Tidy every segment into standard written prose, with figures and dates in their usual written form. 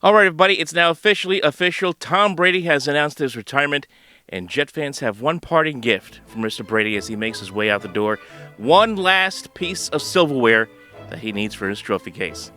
All right, everybody, it's now officially official. Tom Brady has announced his retirement, and Jet fans have one parting gift for Mr. Brady as he makes his way out the door. One last piece of silverware that he needs for his trophy case.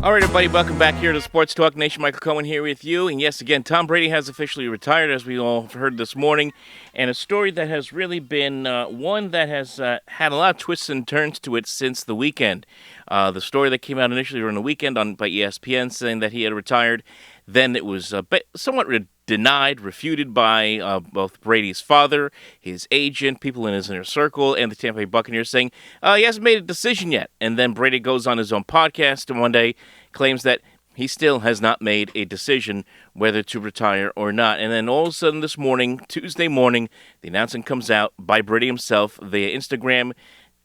All right, everybody, welcome back here to Sports Talk Nation. Michael Cohen here with you. And yes, again, Tom Brady has officially retired, as we all heard this morning. And a story that has really been one that has had a lot of twists and turns to it since the weekend. The story that came out initially during the weekend by ESPN saying that he had retired. Then it was somewhat denied, refuted by both Brady's father, his agent, people in his inner circle, and the Tampa Bay Buccaneers saying he hasn't made a decision yet. And then Brady goes on his own podcast and one day claims that he still has not made a decision whether to retire or not. And then all of a sudden this morning, Tuesday morning, the announcement comes out by Brady himself via Instagram.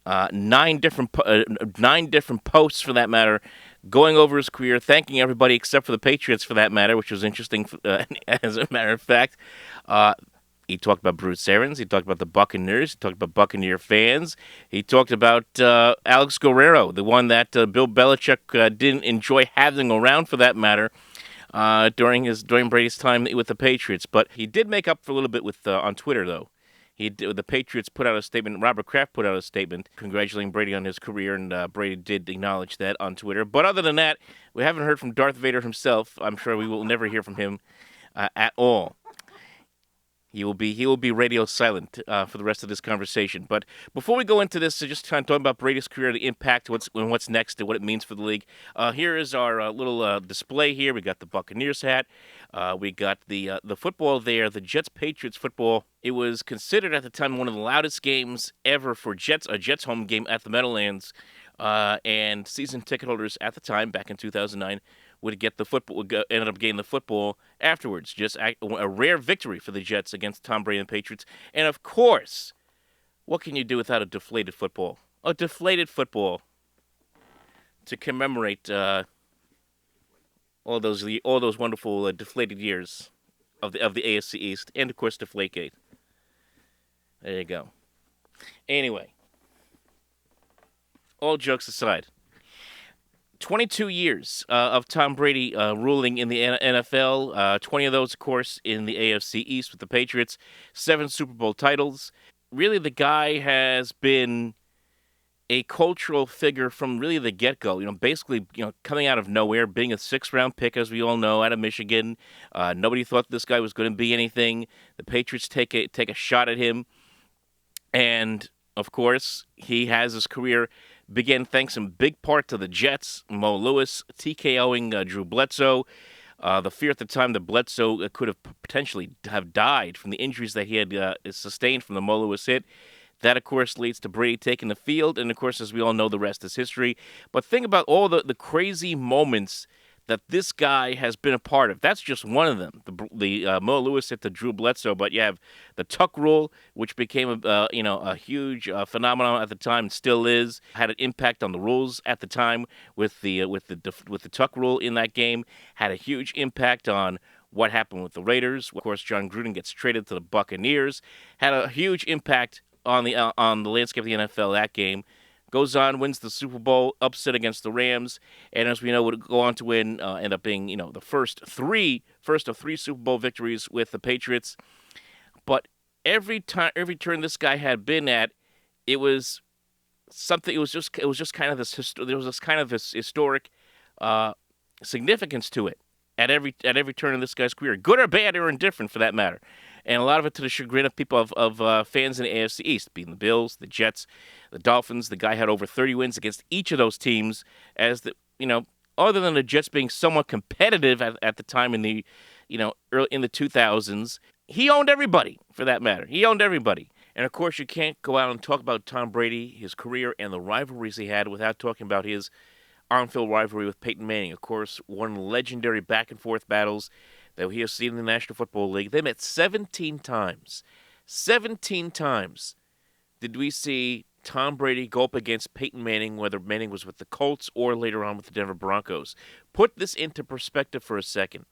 Nine different posts for that matter, going over his career, thanking everybody except for the Patriots for that matter, which was interesting. As a matter of fact, uh, he talked about Bruce Arians. He talked about the Buccaneers. He talked about Buccaneer fans. He talked about Alex Guerrero, the one that Bill Belichick didn't enjoy having around for that matter. During Brady's time with the Patriots, but he did make up for a little bit with on Twitter though. The Patriots put out a statement. Robert Kraft put out a statement congratulating Brady on his career, and Brady did acknowledge that on Twitter. But other than that, we haven't heard from Darth Vader himself. I'm sure we will never hear from him at all. He will be radio silent for the rest of this conversation. But before we go into this, just kind of talking about Brady's career, the impact, what's next, and what it means for the league. Here is our little display. Here we got the Buccaneers hat. We got the football there, the Jets Patriots football. It was considered at the time one of the loudest games ever for a Jets home game at the Meadowlands. And season ticket holders at the time, back in 2009, would get the football. Ended up getting the football afterwards. Just a rare victory for the Jets against Tom Brady and the Patriots. And of course, what can you do without a deflated football? A deflated football to commemorate all those wonderful deflated years of the AFC East, and of course Deflategate. There you go. Anyway, all jokes aside, 22 years of Tom Brady ruling in the NFL. 20 of those, of course, in the AFC East with the Patriots. 7 Super Bowl titles. Really, the guy has been a cultural figure from really the get-go. Basically, coming out of nowhere, being a sixth-round pick, as we all know, out of Michigan. Nobody thought this guy was going to be anything. The Patriots take a shot at him, and of course, he has his career began thanks in big part to the Jets, Mo Lewis, TKOing Drew Bledsoe. The fear at the time that Bledsoe could have potentially have died from the injuries that he had sustained from the Mo Lewis hit. That, of course, leads to Brady taking the field. And, of course, as we all know, the rest is history. But think about all the crazy moments that this guy has been a part of. That's just one of them. The Mo Lewis hit the Drew Bledsoe, but you have the tuck rule, which became a huge phenomenon at the time, and still is. Had an impact on the rules at the time with the tuck rule in that game. Had a huge impact on what happened with the Raiders. Of course, John Gruden gets traded to the Buccaneers. Had a huge impact on the landscape of the NFL that game. Goes on, wins the Super Bowl, upset against the Rams, and as we know, would go on to win, end up being the first of three Super Bowl victories with the Patriots. But every turn this guy had been at, it was something. It was just kind of this. There was this kind of this historic significance to it at every turn in this guy's career, good or bad or indifferent for that matter. And a lot of it to the chagrin of people of fans in the AFC East, being the Bills, the Jets, the Dolphins. The guy had over 30 wins against each of those teams. Other than the Jets being somewhat competitive at the time in early in the 2000s, he owned everybody for that matter. He owned everybody. And of course, you can't go out and talk about Tom Brady, his career, and the rivalries he had without talking about his on-field rivalry with Peyton Manning. Of course, one of the legendary back-and-forth battles that we have seen in the National Football League. They met 17 times. 17 times did we see Tom Brady go up against Peyton Manning, whether Manning was with the Colts or later on with the Denver Broncos. Put this into perspective for a second.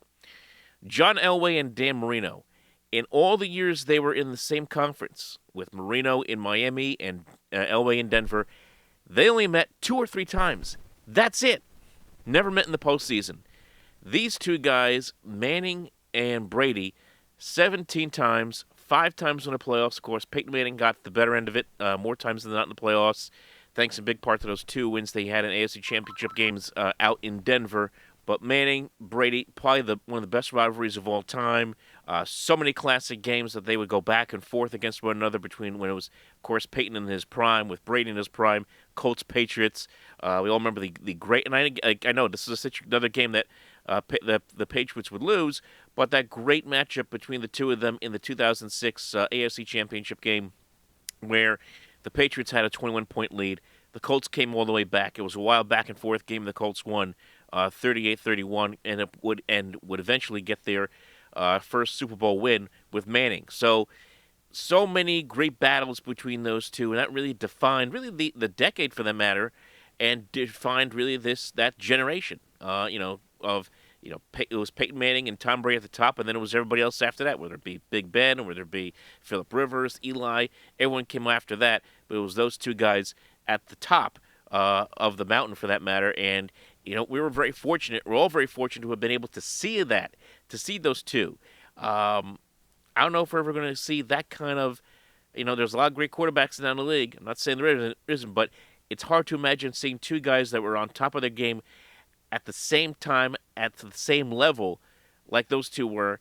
John Elway and Dan Marino, In all the years they were in the same conference with Marino in Miami and Elway in Denver, they only met 2 or 3 times. That's it. Never met in the postseason. These two guys, Manning and Brady, 17 times, 5 times in the playoffs. Of course, Peyton Manning got the better end of it more times than not in the playoffs, thanks in big part to those 2 wins they had in AFC Championship games out in Denver. But Manning, Brady, probably one of the best rivalries of all time. So many classic games that they would go back and forth against one another between when it was, of course, Peyton in his prime with Brady in his prime, Colts, Patriots. We all remember the great, and I know this is another game that the Patriots would lose, but that great matchup between the two of them in the 2006 AFC Championship game where the Patriots had a 21-point lead. The Colts came all the way back. It was a wild back and forth game. The Colts won 38-31 and would eventually get their first Super Bowl win with Manning. So many great battles between those two, and that really defined really the decade for that matter, and defined really that generation. It was Peyton Manning and Tom Brady at the top, and then it was everybody else after that, whether it be Big Ben or whether it be Phillip Rivers, Eli. Everyone came after that, but it was those two guys at the top of the mountain for that matter. And we were very fortunate. We're all very fortunate to have been able to see that, to see those two. I don't know if we're ever going to see that kind of. There's a lot of great quarterbacks down the league. I'm not saying there isn't, but it's hard to imagine seeing two guys that were on top of their game at the same time, at the same level, like those two were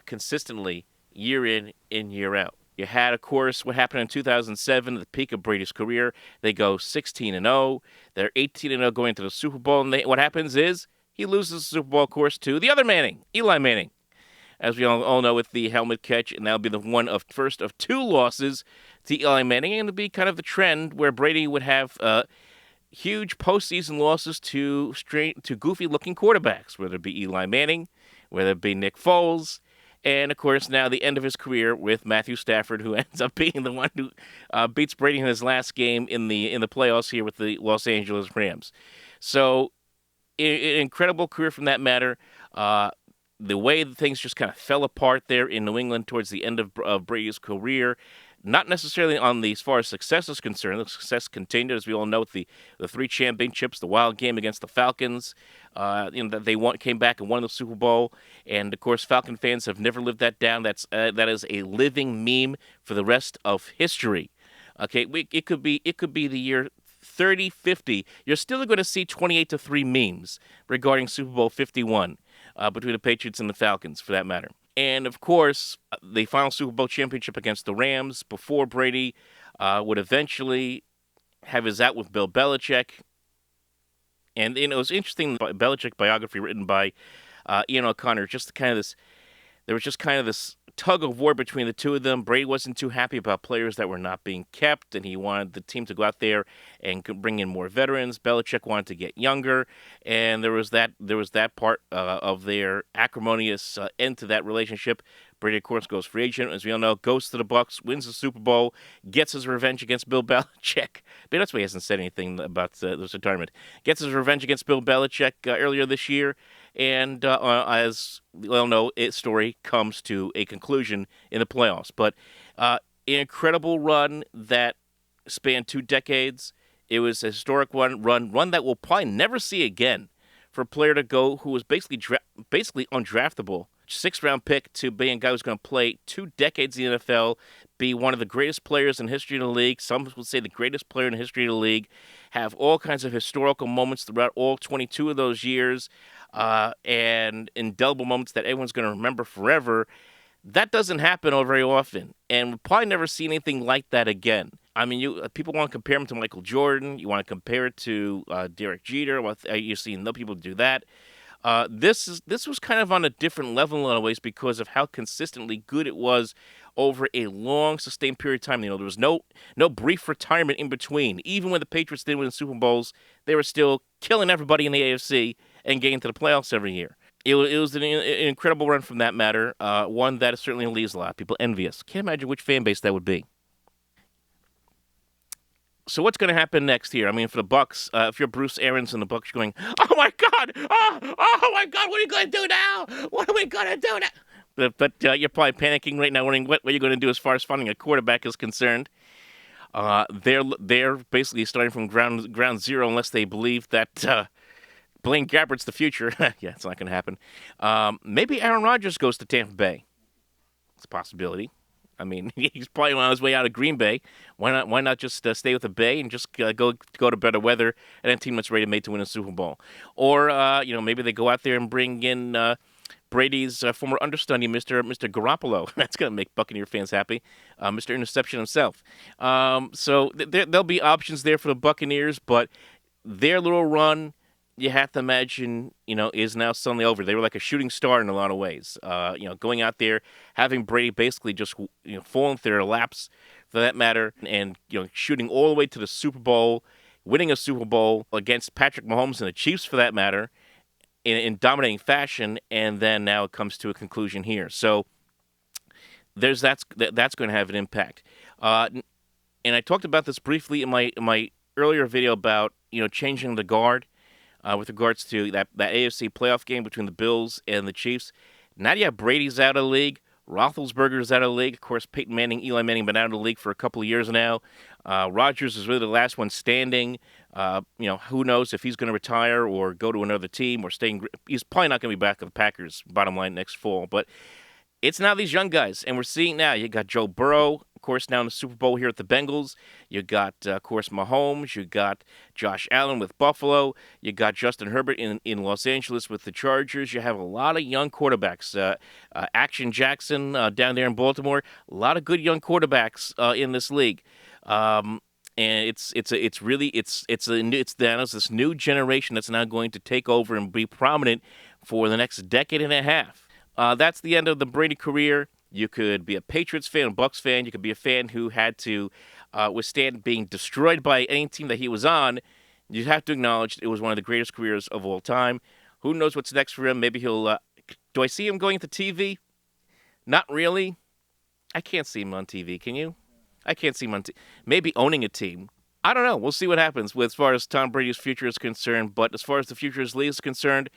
consistently year in, year out. You had, of course, what happened in 2007, at the peak of Brady's career. They go 16-0. They're 18-0 going into the Super Bowl. And what happens is he loses the Super Bowl, of course, to the other Manning, Eli Manning, as we all know, with the helmet catch. And that'll be the first of 2 losses to Eli Manning. And it'll be kind of the trend where Brady would have huge postseason losses to goofy-looking quarterbacks, whether it be Eli Manning, whether it be Nick Foles, and, of course, now the end of his career with Matthew Stafford, who ends up being the one who beats Brady in his last game in the playoffs here with the Los Angeles Rams. So, an incredible career from that matter. The way that things just kind of fell apart there in New England towards the end of Brady's career, not necessarily on as far as success is concerned. The success continued, as we all know, with the 3 championships, the wild game against the Falcons, that they came back and won the Super Bowl. And, of course, Falcon fans have never lived that down. That is a living meme for the rest of history. Okay, it could be the year 3050. You're still going to see 28-3 memes regarding Super Bowl 51 between the Patriots and the Falcons, for that matter. And, of course, the final Super Bowl championship against the Rams before Brady would eventually have his out with Bill Belichick. And it was interesting, Belichick biography written by Ian O'Connor, there was just kind of this tug of war between the two of them. Brady wasn't too happy about players that were not being kept, and he wanted the team to go out there and bring in more veterans. Belichick wanted to get younger, and there was that part of their acrimonious end to that relationship. Brady, of course, goes free agent, as we all know, goes to the Bucs, wins the Super Bowl, gets his revenge against Bill Belichick. But that's why he hasn't said anything about this retirement. Gets his revenge against Bill Belichick earlier this year, and as we all know, its story comes to a conclusion in the playoffs. But an incredible run that spanned 2 decades. It was a historic run that we'll probably never see again for a player to go who was basically undraftable. 6th-round pick to being a guy who's going to play 2 decades in the NFL, be one of the greatest players in the history of the league. Some would say the greatest player in the history of the league. Have all kinds of historical moments throughout all 22 of those years, and indelible moments that everyone's going to remember forever. That doesn't happen very often, and we'll probably never see anything like that again. I mean, people want to compare him to Michael Jordan. You want to compare it to Derek Jeter. You've seen no people do that. This was kind of on a different level in a lot of ways because of how consistently good it was over a long, sustained period of time. There was no brief retirement in between. Even when the Patriots did win Super Bowls, they were still killing everybody in the AFC and getting to the playoffs every year. It was an incredible run from that matter, one that certainly leaves a lot of people envious. Can't imagine which fan base that would be. So what's going to happen next here? I mean, for the Bucs, if you're Bruce Arians and the Bucs, you're going, "Oh my God! Oh my God! What are you going to do now? What are we going to do now?" But you're probably panicking right now, wondering what you're going to do as far as finding a quarterback is concerned. They're basically starting from ground zero unless they believe that Blaine Gabbert's the future. Yeah, it's not going to happen. Maybe Aaron Rodgers goes to Tampa Bay. It's a possibility. I mean, he's probably on his way out of Green Bay. Why not? Why not just stay with the Bay and just go to better weather and a team that's ready made to win a Super Bowl? Or maybe they go out there and bring in Brady's former understudy, Mr. Garoppolo. That's going to make Buccaneer fans happy. Mr. Interception himself. So there'll be options there for the Buccaneers, but their little run, you have to imagine, is now suddenly over. They were like a shooting star in a lot of ways. Going out there, having Brady basically just fall into their laps, for that matter, and shooting all the way to the Super Bowl, winning a Super Bowl against Patrick Mahomes and the Chiefs, for that matter, in dominating fashion, and then now it comes to a conclusion here. So that's going to have an impact. And I talked about this briefly in my earlier video about changing the guard. With regards to that AFC playoff game between the Bills and the Chiefs. Now you have Brady's out of the league. Roethlisberger's out of the league. Of course, Peyton Manning, Eli Manning been out of the league for a couple of years now. Rodgers is really the last one standing. Who knows if he's going to retire or go to another team or staying. He's probably not going to be back with the Packers, bottom line, next fall. But it's now these young guys, and we're seeing now. You got Joe Burrow, of course, now in the Super Bowl here at the Bengals. You got, of course, Mahomes. You got Josh Allen with Buffalo. You got Justin Herbert in Los Angeles with the Chargers. You have a lot of young quarterbacks. Action Jackson down there in Baltimore. A lot of good young quarterbacks in this league. And it's this new generation that's now going to take over and be prominent for the next decade and a half. That's the end of the Brady career. You could be a Patriots fan, a Bucs fan. You could be a fan who had to withstand being destroyed by any team that he was on. You have to acknowledge it was one of the greatest careers of all time. Who knows what's next for him? Maybe he'll... do I see him going into TV? Not really. I can't see him on TV. Can you? I can't see him on TV. Maybe owning a team. I don't know. We'll see what happens as far as Tom Brady's future is concerned. But as far as the future of his league is concerned,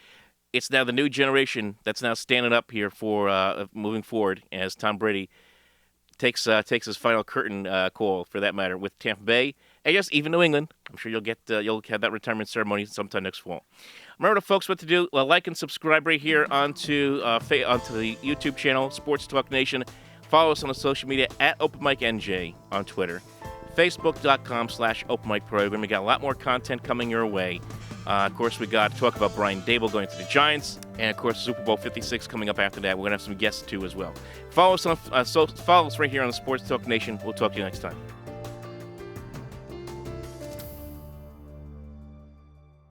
it's now the new generation that's now standing up here for moving forward as Tom Brady takes his final curtain call, for that matter, with Tampa Bay and yes, even New England. I'm sure you'll have that retirement ceremony sometime next fall. Remember, folks, what to do. Like and subscribe right here onto the YouTube channel, Sports Talk Nation. Follow us on the social media at OpenMicNJ on Twitter. Facebook.com/OpenMicProgram. We got a lot more content coming your way. Of course, we got to talk about Brian Dable going to the Giants, and of course, Super Bowl 56 coming up after that. We're gonna have some guests too as well. Follow us right here on the Sports Talk Nation. We'll talk to you next time.